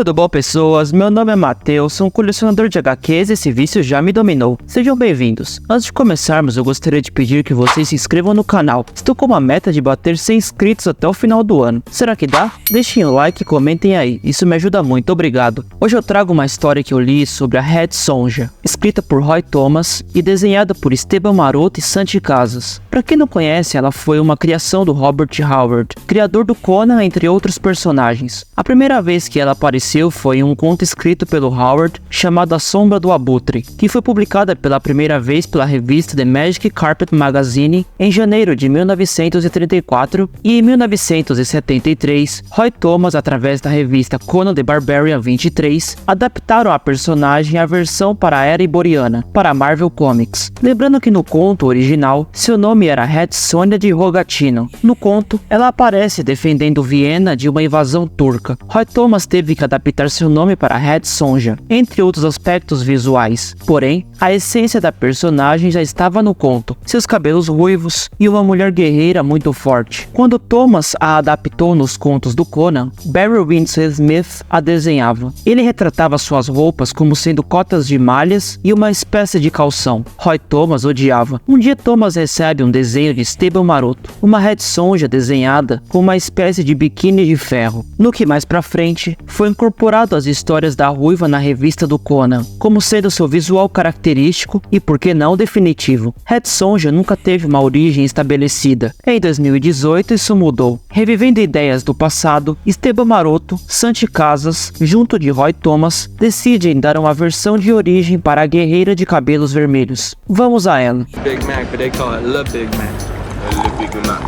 Tudo bom, pessoas? Meu nome é Matheus, sou um colecionador de HQs e esse vício já me dominou. Sejam bem-vindos. Antes de começarmos, eu gostaria de pedir que vocês se inscrevam no canal. Estou com uma meta de bater 100 inscritos até o final do ano. Será que dá? Deixem o like e comentem aí, isso me ajuda muito, obrigado. Hoje eu trago uma história que eu li sobre a Red Sonja, escrita por Roy Thomas e desenhada por Esteban Maroto e Santi Casas. Pra quem não conhece, ela foi uma criação do Robert Howard, criador do Conan, entre outros personagens. A primeira vez que ela apareceu foi em um conto escrito pelo Howard chamado A Sombra do Abutre, que foi publicada pela primeira vez pela revista The Magic Carpet Magazine em janeiro de 1934, e em 1973, Roy Thomas, através da revista Conan the Barbarian 23, adaptaram a personagem à versão para a Era Iboriana, para a Marvel Comics. Lembrando que no conto original, seu nome era Red Sonja de Rogatino. No conto, ela aparece defendendo Viena de uma invasão turca. Roy Thomas teve que adaptar seu nome para Red Sonja, entre outros aspectos visuais. Porém, a essência da personagem já estava no conto, seus cabelos ruivos e uma mulher guerreira muito forte. Quando Thomas a adaptou nos contos do Conan, Barry Windsor Smith a desenhava. Ele retratava suas roupas como sendo cotas de malhas e uma espécie de calção. Roy Thomas odiava. Um dia Thomas recebe um desenho de Esteban Maroto, uma Red Sonja desenhada com uma espécie de biquíni de ferro. No que mais pra frente, foi incorporado as histórias da ruiva na revista do Conan, como sendo seu visual característico e, por que não, definitivo. Red Sonja nunca teve uma origem estabelecida. Em 2018 isso mudou. Revivendo ideias do passado, Esteban Maroto, Santi Casas, junto de Roy Thomas, decidem dar uma versão de origem para a guerreira de cabelos vermelhos. Vamos a ela. Big Mac, but they call it Lil Big Mac. Lil Big Mac.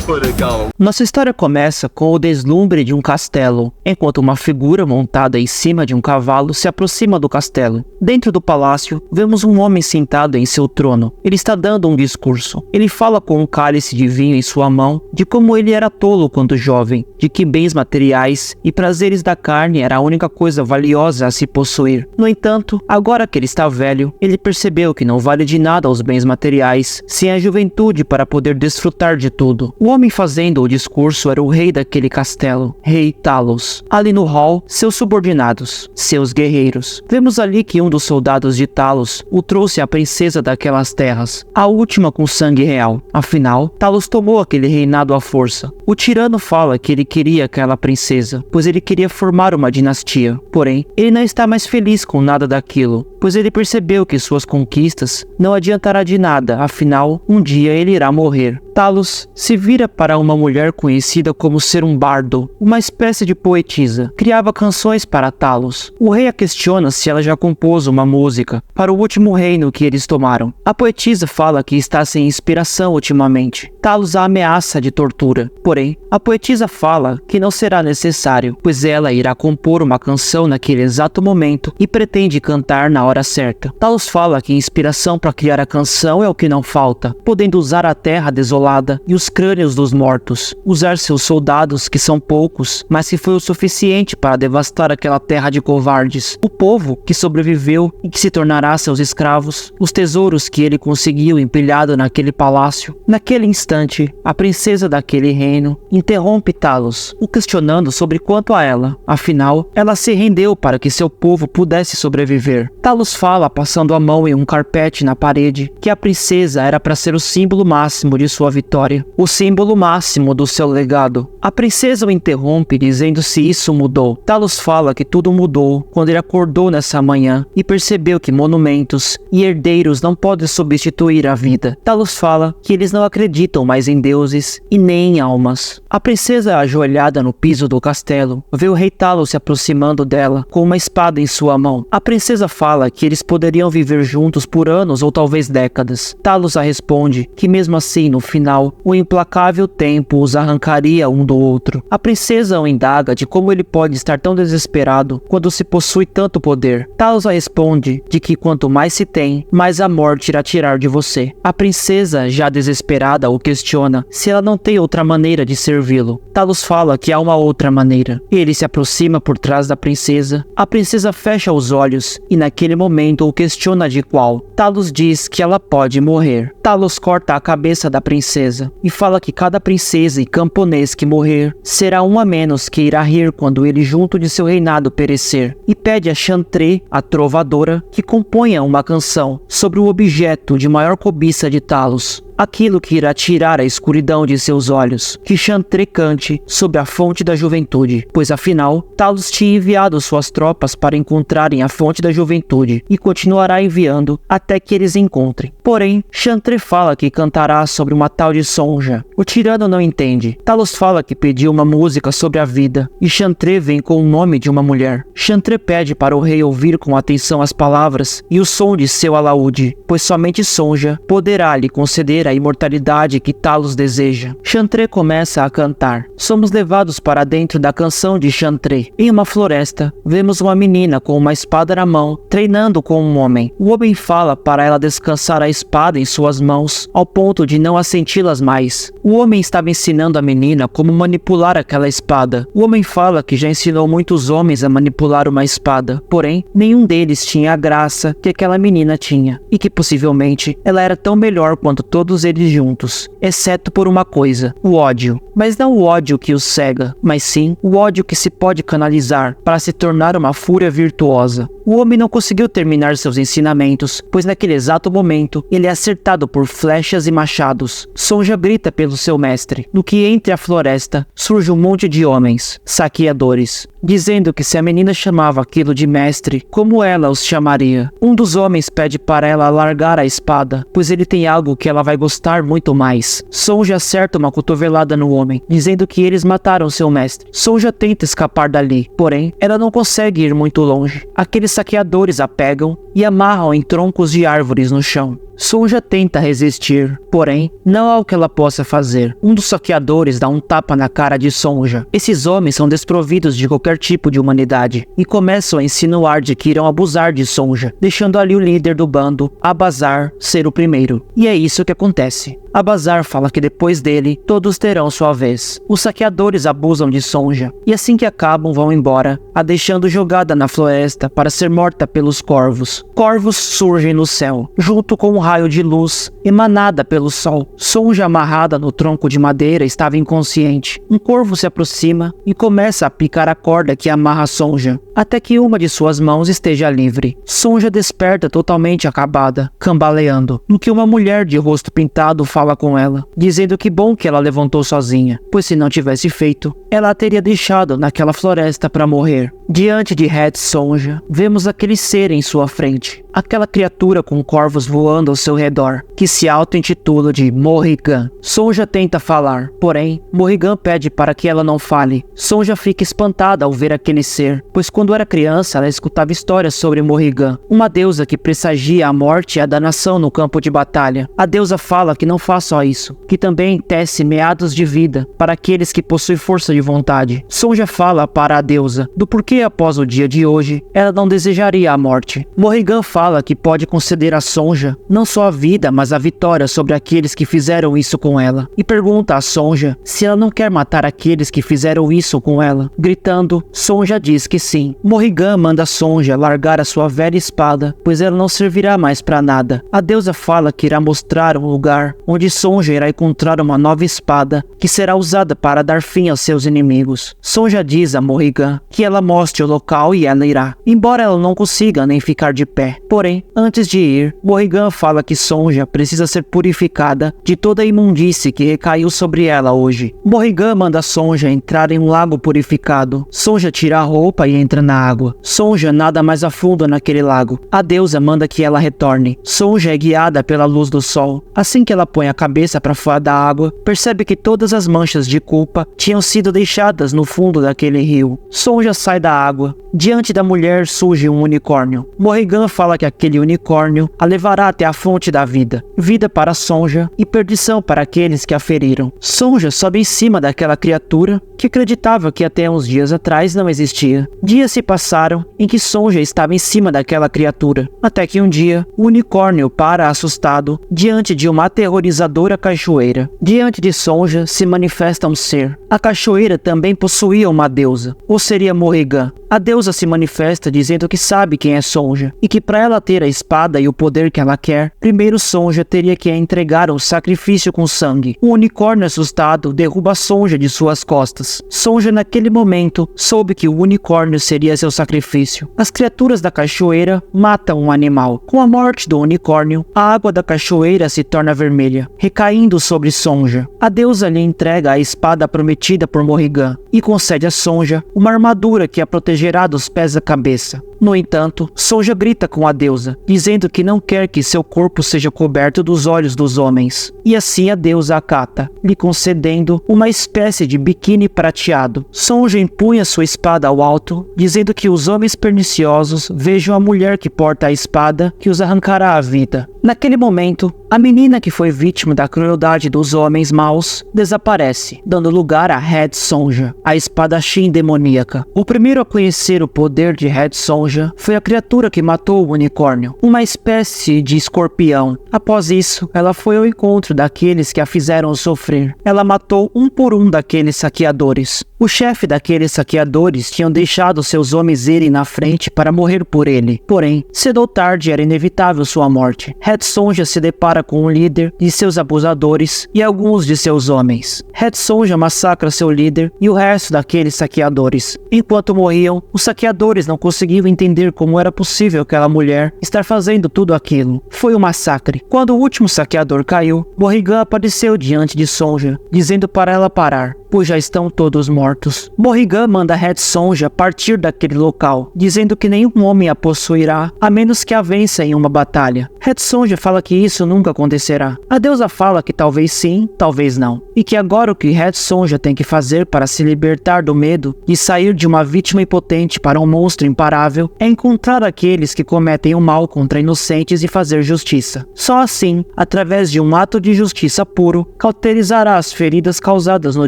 What they call it? Nossa história começa com o deslumbre de um castelo, enquanto uma figura montada em cima de um cavalo se aproxima do castelo. Dentro do palácio, vemos um homem sentado em seu trono. Ele está dando um discurso. Ele fala com um cálice de vinho em sua mão, de como ele era tolo quando jovem, de que bens materiais e prazeres da carne era a única coisa valiosa a se possuir. No entanto, agora que ele está velho, ele percebeu que não vale de nada os bens materiais, sem a juventude para poder desfrutar de tudo. O homem fazendo o discurso era o rei daquele castelo, Rei Talos. Ali no hall, seus subordinados, seus guerreiros. Vemos ali que um dos soldados de Talos o trouxe a princesa daquelas terras, a última com sangue real. Afinal, Talos tomou aquele reinado à força. O tirano fala que ele queria aquela princesa, pois ele queria formar uma dinastia. Porém, ele não está mais feliz com nada daquilo, pois ele percebeu que suas conquistas não adiantará de nada, afinal, um dia ele irá morrer. Talos se vira para uma mulher conhecida como ser um bardo, uma espécie de poetisa. Criava canções para Talos. O rei a questiona se ela já compôs uma música para o último reino que eles tomaram. A poetisa fala que está sem inspiração ultimamente. Talos a ameaça de tortura. Porém, a poetisa fala que não será necessário, pois ela irá compor uma canção naquele exato momento e pretende cantar na hora certa. Talos fala que inspiração para criar a canção é o que não falta, podendo usar a terra desolada e os crânios dos mortos, usar seus soldados, que são poucos, mas que foi o suficiente para devastar aquela terra de covardes, o povo que sobreviveu e que se tornará seus escravos, os tesouros que ele conseguiu empilhado naquele palácio. Naquele instante, a princesa daquele reino interrompe Talos, o questionando sobre quanto a ela. Afinal, ela se rendeu para que seu povo pudesse sobreviver. Talos fala, passando a mão em um carpete na parede, que a princesa era para ser o símbolo máximo de sua vitória, o símbolo máximo do seu legado. A princesa o interrompe, dizendo se isso mudou. Talos fala que tudo mudou quando ele acordou nessa manhã e percebeu que monumentos e herdeiros não podem substituir a vida. Talos fala que eles não acreditam mais em deuses e nem em almas. A princesa, ajoelhada no piso do castelo, vê o rei Talos se aproximando dela com uma espada em sua mão. A princesa fala que eles poderiam viver juntos por anos ou talvez décadas. Talos a responde que mesmo assim, no final, o implacável tempo os arrancaria um do outro. A princesa o indaga de como ele pode estar tão desesperado quando se possui tanto poder. Talos a responde de que quanto mais se tem, mais a morte irá tirar de você. A princesa, já desesperada, o questiona se ela não tem outra maneira de servi-lo. Talos fala que há uma outra maneira. Ele se aproxima por trás da princesa. A princesa fecha os olhos e naquele momento o questiona de qual. Talos diz que ela pode morrer. Talos corta a cabeça da princesa e fala que cada princesa e camponês que morrer, será um a menos que irá rir quando ele junto de seu reinado perecer. E pede a Chantré, a trovadora, que componha uma canção sobre o objeto de maior cobiça de Talos, aquilo que irá tirar a escuridão de seus olhos, que Chantré cante sobre a fonte da juventude, pois afinal, Talos tinha enviado suas tropas para encontrarem a fonte da juventude, e continuará enviando até que eles encontrem. Porém, Chantré fala que cantará sobre uma tal de Sonja. O tirano não entende. Talos fala que pediu uma música sobre a vida, e Chantré vem com o nome de uma mulher. Chantré pede para o rei ouvir com atenção as palavras e o som de seu alaúde, pois somente Sonja poderá lhe conceder a imortalidade que Talos deseja. Chantré começa a cantar. Somos levados para dentro da canção de Chantré. Em uma floresta, vemos uma menina com uma espada na mão, treinando com um homem. O homem fala para ela descansar a espada em suas mãos, ao ponto de não a senti-las mais. O homem estava ensinando a menina como manipular aquela espada. O homem fala que já ensinou muitos homens a manipular uma espada, porém, nenhum deles tinha a graça que aquela menina tinha, e que possivelmente ela era tão melhor quanto todos eles juntos, exceto por uma coisa, o ódio. Mas não o ódio que os cega, mas sim o ódio que se pode canalizar para se tornar uma fúria virtuosa. O homem não conseguiu terminar seus ensinamentos, pois naquele exato momento ele é acertado por flechas e machados. Sonja grita pelo seu mestre, no que entre a floresta surge um monte de homens, saqueadores, dizendo que se a menina chamava aquilo de mestre, como ela os chamaria. Um dos homens pede para ela largar a espada, pois ele tem algo que ela vai gostar muito mais. Sonja acerta uma cotovelada no homem, dizendo que eles mataram seu mestre. Sonja tenta escapar dali, porém, ela não consegue ir muito longe. Aqueles saqueadores a pegam e amarram em troncos de árvores no chão. Sonja tenta resistir, porém, não há o que ela possa fazer. Um dos saqueadores dá um tapa na cara de Sonja. Esses homens são desprovidos de qualquer tipo de humanidade e começam a insinuar de que irão abusar de Sonja, deixando ali o líder do bando, Abazar, ser o primeiro. E é isso que acontece. Abazar fala que depois dele, todos terão sua vez. Os saqueadores abusam de Sonja, e assim que acabam vão embora, a deixando jogada na floresta para ser morta pelos corvos. Corvos surgem no céu, junto com um raio de luz emanada pelo sol. Sonja, amarrada no tronco de madeira, estava inconsciente. Um corvo se aproxima e começa a picar a corda que amarra Sonja, até que uma de suas mãos esteja livre. Sonja desperta totalmente acabada, cambaleando, no que uma mulher de rosto pintado fala com ela, dizendo que bom que ela levantou sozinha, pois se não tivesse feito, ela a teria deixado naquela floresta para morrer. Diante de Het Sonja, vemos aquele ser em sua frente, aquela criatura com corvos voando ao seu redor, que se auto-intitula de Morrigan. Sonja tenta falar, porém, Morrigan pede para que ela não fale. Sonja fica espantada ao ver aquele ser, pois quando era criança ela escutava histórias sobre Morrigan, uma deusa que pressagia a morte e a danação no campo de batalha. A deusa fala que não faz só isso, que também tece meados de vida para aqueles que possuem força de vontade. Sonja fala para a deusa do porquê após o dia de hoje ela não desejaria a morte. Morrigan fala que pode conceder a Sonja não só a vida, mas a vitória sobre aqueles que fizeram isso com ela, e pergunta a Sonja se ela não quer matar aqueles que fizeram isso com ela. Gritando, Sonja diz que sim. Morrigan manda Sonja largar a sua velha espada, pois ela não servirá mais para nada. A deusa fala que irá mostrar um lugar onde Sonja irá encontrar uma nova espada que será usada para dar fim aos seus inimigos. Sonja diz a Morrigan que ela mostre o local e ela irá, embora ela não consiga nem ficar de pé. Porém, antes de ir, Morrigan fala que Sonja precisa ser purificada de toda a imundície que recaiu sobre ela hoje. Morrigan manda Sonja entrar em um lago purificado. Sonja tira a roupa e entra na água. Sonja nada mais a fundo naquele lago. A deusa manda que ela retorne. Sonja é guiada pela luz do sol. Assim que ela põe a cabeça para fora da água, percebe que todas as manchas de culpa tinham sido deixadas no fundo daquele rio. Sonja sai da água. Diante da mulher surge um unicórnio. Morrigan fala que aquele unicórnio a levará até a fonte da vida. Vida para Sonja e perdição para aqueles que a feriram. Sonja sobe em cima daquela criatura que acreditava que até uns dias atrás não existia. Dias se passaram em que Sonja estava em cima daquela criatura, até que um dia o unicórnio para assustado diante de uma aterrorizante abusadora cachoeira. Diante de Sonja se manifesta um ser. A cachoeira também possuía uma deusa, ou seria Morrigan. A deusa se manifesta dizendo que sabe quem é Sonja, e que para ela ter a espada e o poder que ela quer, primeiro Sonja teria que entregar um sacrifício com sangue. O unicórnio assustado derruba Sonja de suas costas. Sonja naquele momento soube que o unicórnio seria seu sacrifício. As criaturas da cachoeira matam um animal. Com a morte do unicórnio, a água da cachoeira se torna vermelha, recaindo sobre Sonja. A deusa lhe entrega a espada prometida por Morrigan e concede a Sonja uma armadura que a protegerá dos pés à cabeça. No entanto, Sonja grita com a deusa, dizendo que não quer que seu corpo seja coberto dos olhos dos homens. E assim a deusa acata, lhe concedendo uma espécie de biquíni prateado. Sonja empunha sua espada ao alto, dizendo que os homens perniciosos vejam a mulher que porta a espada que os arrancará a vida. Naquele momento, a menina que foi vítima da crueldade dos homens maus desaparece, dando lugar a Red Sonja, a espadachim demoníaca. O primeiro a conhecer o poder de Red Sonja foi a criatura que matou o unicórnio, uma espécie de escorpião. Após isso, ela foi ao encontro daqueles que a fizeram sofrer. Ela matou um por um daqueles saqueadores. O chefe daqueles saqueadores tinham deixado seus homens irem na frente para morrer por ele. Porém, cedo ou tarde era inevitável sua morte. Red Sonja se depara com o líder de seus abusadores e alguns de seus homens. Red Sonja massacra seu líder e o resto daqueles saqueadores. Enquanto morriam, os saqueadores não conseguiam entender como era possível aquela mulher estar fazendo tudo aquilo. Foi um massacre. Quando o último saqueador caiu, Morrigan apareceu diante de Sonja, dizendo para ela parar, pois já estão todos mortos. Morrigan manda Red Sonja partir daquele local, dizendo que nenhum homem a possuirá, a menos que a vença em uma batalha. Red Sonja fala que isso nunca acontecerá. A deusa fala que talvez sim, talvez não, e que agora o que Red Sonja tem que fazer para se libertar do medo de sair de uma vítima impotente para um monstro imparável é encontrar aqueles que cometem o mal contra inocentes e fazer justiça. Só assim, através de um ato de justiça puro, cauterizará as feridas causadas no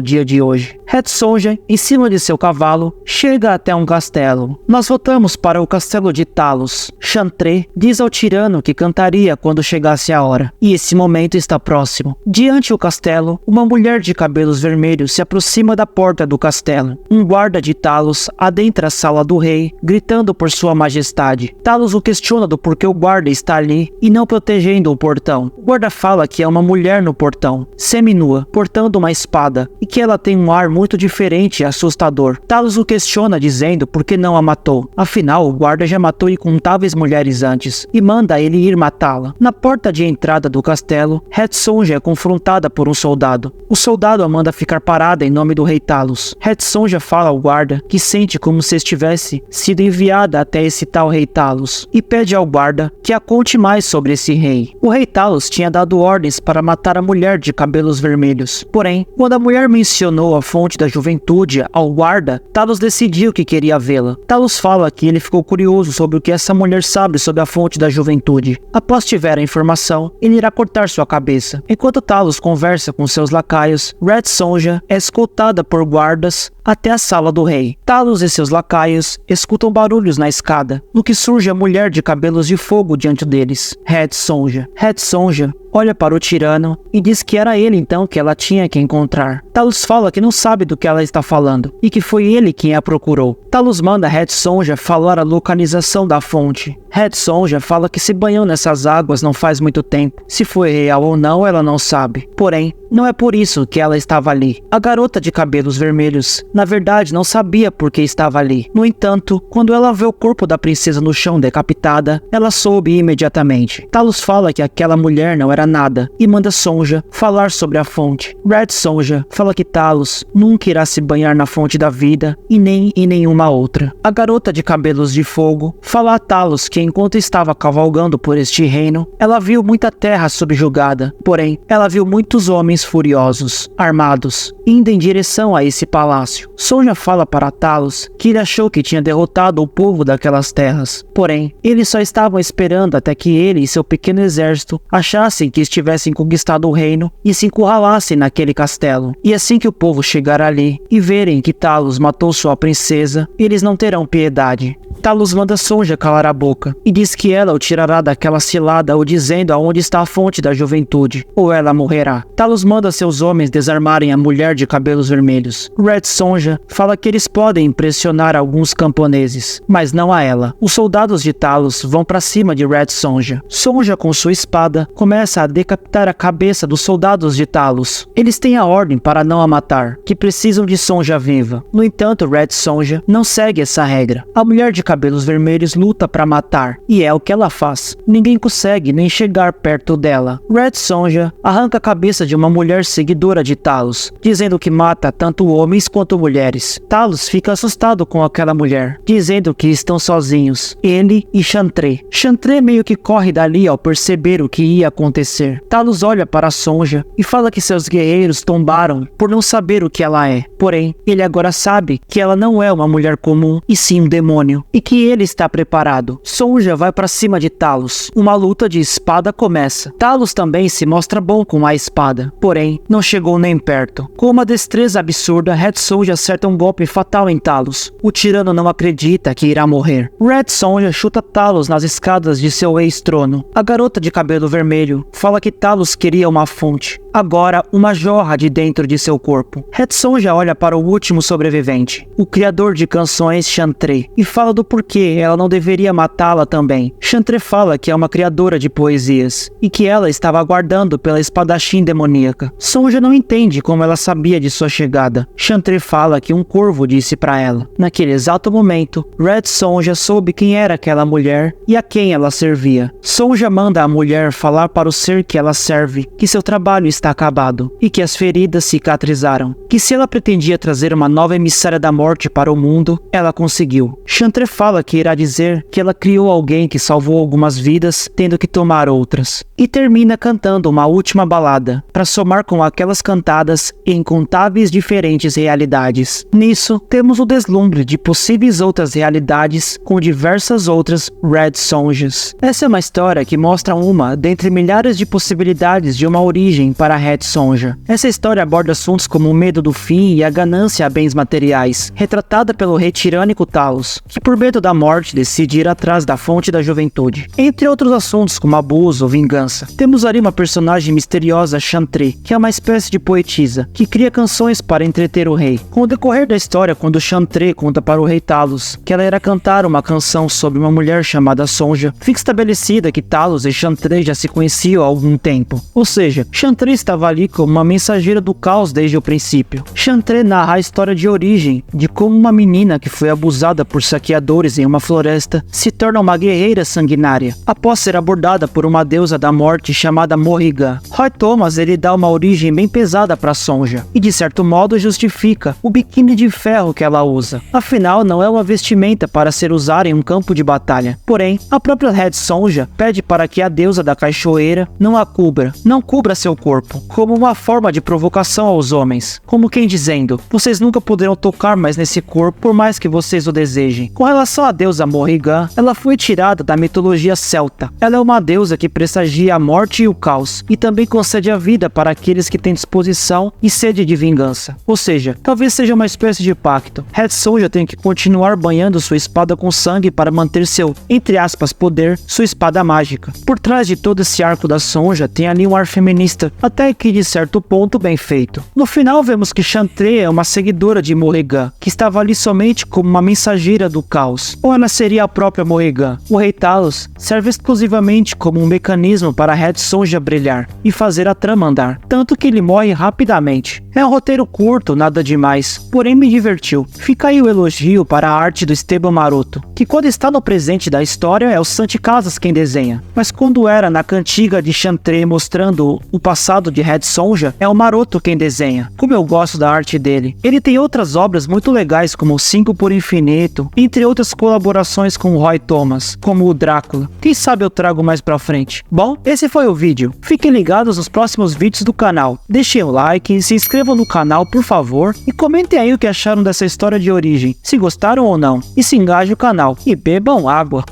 dia de hoje. Red Sonja, em cima de seu cavalo, chega até um castelo. Nós voltamos para o castelo de Talos. Chantré diz ao tirano que cantaria quando chegasse a hora, e esse momento está próximo. Diante do castelo, uma mulher de cabelos vermelhos se aproxima da porta do castelo. Um guarda de Talos adentra a sala do rei, gritando por sua majestade. Talos o questiona do porquê o guarda está ali e não protegendo o portão. O guarda fala que é uma mulher no portão, seminua, portando uma espada, e que ela tem um ar muito diferente e assustador. Talos o questiona dizendo por que não a matou. Afinal, o guarda já matou incontáveis mulheres antes e manda ele ir matá-la. Na porta de entrada do castelo, Red Sonja é confrontada por um soldado. O soldado a manda ficar parada em nome do rei Talos. Red Sonja fala ao guarda que sente como se estivesse sido enviada até esse tal rei Talos e pede ao guarda que a conte mais sobre esse rei. O rei Talos tinha dado ordens para matar a mulher de cabelos vermelhos. Porém, quando a mulher mencionou a fonte da juventude ao guarda, Talos decidiu que queria vê-la. Talos fala que ele ficou curioso sobre o que essa mulher sabe sobre a fonte da juventude. Após tiver a informação, ele irá cortar sua cabeça. Enquanto Talos conversa com seus lacaios, Red Sonja é escoltada por guardas até a sala do rei. Talos e seus lacaios escutam barulhos na escada, no que surge a mulher de cabelos de fogo diante deles, Red Sonja. Red Sonja olha para o tirano e diz que era ele então que ela tinha que encontrar. Talos fala que não sabe do que ela está falando e que foi ele quem a procurou. Talos manda Red Sonja falar a localização da fonte. Red Sonja fala que se banhou nessas águas não faz muito tempo. Se foi real ou não, ela não sabe. Porém, não é por isso que ela estava ali. A garota de cabelos vermelhos, na verdade, não sabia por que estava ali. No entanto, quando ela vê o corpo da princesa no chão decapitada, ela soube imediatamente. Talos fala que aquela mulher não era nada e manda Sonja falar sobre a fonte. Red Sonja fala que Talos nunca irá se banhar na fonte da vida e nem em nenhuma outra. A garota de cabelos de fogo fala a Talos que enquanto estava cavalgando por este reino, ela viu muita terra subjugada. Porém, ela viu muitos homens furiosos, armados, indo em direção a esse palácio. Sonja fala para Talos que ele achou que tinha derrotado o povo daquelas terras. Porém, eles só estavam esperando até que ele e seu pequeno exército achassem que estivessem conquistado o reino e se encurralassem naquele castelo. E assim que o povo chegar ali e verem que Talos matou sua princesa, eles não terão piedade. Talos manda Sonja calar a boca Sonja e diz que ela o tirará daquela cilada o dizendo aonde está a fonte da juventude, ou ela morrerá. Talos manda seus homens desarmarem a mulher de cabelos vermelhos. Red Sonja fala que eles podem impressionar alguns camponeses, mas não a ela. Os soldados de Talos vão para cima de Red Sonja. Sonja, com sua espada, começa a decapitar a cabeça dos soldados de Talos. Eles têm a ordem para não a matar, que precisam de Sonja viva. No entanto, Red Sonja não segue essa regra. A mulher de cabelos vermelhos luta para matar, e é o que ela faz. Ninguém consegue nem chegar perto dela. Red Sonja arranca a cabeça de uma mulher seguidora de Talos, dizendo que mata tanto homens quanto mulheres. Talos fica assustado com aquela mulher, dizendo que estão sozinhos, ele e Chantre. Chantre meio que corre dali ao perceber o que ia acontecer. Talos olha para Sonja e fala que seus guerreiros tombaram por não saber o que ela é. Porém, ele agora sabe que ela não é uma mulher comum, e sim um demônio, e que ele está preparado. Sonja vai para cima de Talos. Uma luta de espada começa. Talos também se mostra bom com a espada, porém, não chegou nem perto. Com uma destreza absurda, Red Sonja acerta um golpe fatal em Talos. O tirano não acredita que irá morrer. Red Sonja chuta Talos nas escadas de seu ex-trono. A garota de cabelo vermelho fala que Talos queria uma fonte. Agora, uma jorra de dentro de seu corpo. Red Sonja olha para o último sobrevivente, o criador de canções Chantre, e fala do porquê ela não deveria matá-la também. Chantre fala que é uma criadora de poesias, e que ela estava aguardando pela espadachim demoníaca. Sonja não entende como ela sabia de sua chegada. Chantre fala que um corvo disse para ela. Naquele exato momento, Red Sonja soube quem era aquela mulher e a quem ela servia. Sonja manda a mulher falar para o ser que ela serve que seu trabalho está acabado e que as feridas cicatrizaram, que se ela pretendia trazer uma nova emissária da morte para o mundo, ela conseguiu. Chantre fala que irá dizer que ela criou alguém que salvou algumas vidas, tendo que tomar outras, e termina cantando uma última balada, para somar com aquelas cantadas em incontáveis diferentes realidades. Nisso, temos o deslumbre de possíveis outras realidades com diversas outras Red Sonjas. Essa é uma história que mostra uma dentre milhares de possibilidades de uma origem para Red Sonja. Essa história aborda assuntos como o medo do fim e a ganância a bens materiais, retratada pelo rei tirânico Talos, que por medo da morte decide ir atrás da fonte da juventude. Entre outros assuntos como abuso ou vingança. Temos ali uma personagem misteriosa, Chantre, que é uma espécie de poetisa, que cria canções para entreter o rei. Com o decorrer da história, quando Chantre conta para o rei Talos que ela irá cantar uma canção sobre uma mulher chamada Sonja, fica estabelecida que Talos e Chantre já se conheciam há algum tempo. Ou seja, Chantre estava ali como uma mensageira do caos desde o princípio. Chantre narra a história de origem de como uma menina que foi abusada por saqueadores em uma floresta se torna uma guerreira sanguinária, após ser abordada por uma deusa da morte chamada Morrigan. Roy Thomas ele dá uma origem bem pesada para Sonja, e de certo modo justifica o biquíni de ferro que ela usa. Afinal, não é uma vestimenta para ser usada em um campo de batalha. Porém, a própria Red Sonja pede para que a deusa da cachoeira não a cubra, não cubra seu corpo, como uma forma de provocação aos homens, como quem dizendo, vocês nunca poderão tocar mais nesse corpo por mais que vocês o desejem. Com relação à deusa Morrigan, ela foi tirada da mitologia celta. Ela é uma deusa que pressagia a morte e o caos, e também concede a vida para aqueles que têm disposição e sede de vingança. Ou seja, talvez seja uma espécie de pacto. Red Sonja tem que continuar banhando sua espada com sangue para manter seu, entre aspas, poder, sua espada mágica. Por trás de todo esse arco da Sonja tem ali um ar feminista, até que de certo ponto bem feito. No final vemos que Chantre é uma seguidora de Morrigan, que estava ali somente como uma mensageira do caos, ou ela seria a própria Morrigan. O rei Talos serve exclusivamente como um mecanismo para Red Sonja brilhar e fazer a trama andar, tanto que ele morre rapidamente. É um roteiro curto, nada demais, porém me divertiu. Fica aí o elogio para a arte do Esteban Maroto, que quando está no presente da história é o Santi Casas quem desenha, mas quando era na cantiga de Chantre mostrando o passado de Red Sonja, é o Maroto quem desenha. Como eu gosto da arte dele. Ele tem outras obras muito legais como 5 por Infinito, entre outras colaborações com o Roy Thomas, como o Drácula. Quem sabe eu trago mais pra frente. Bom, esse foi o vídeo. Fiquem ligados nos próximos vídeos do canal. Deixem o like, se inscrevam no canal por favor e comentem aí o que acharam dessa história de origem, se gostaram ou não. E se engajem no canal e bebam água.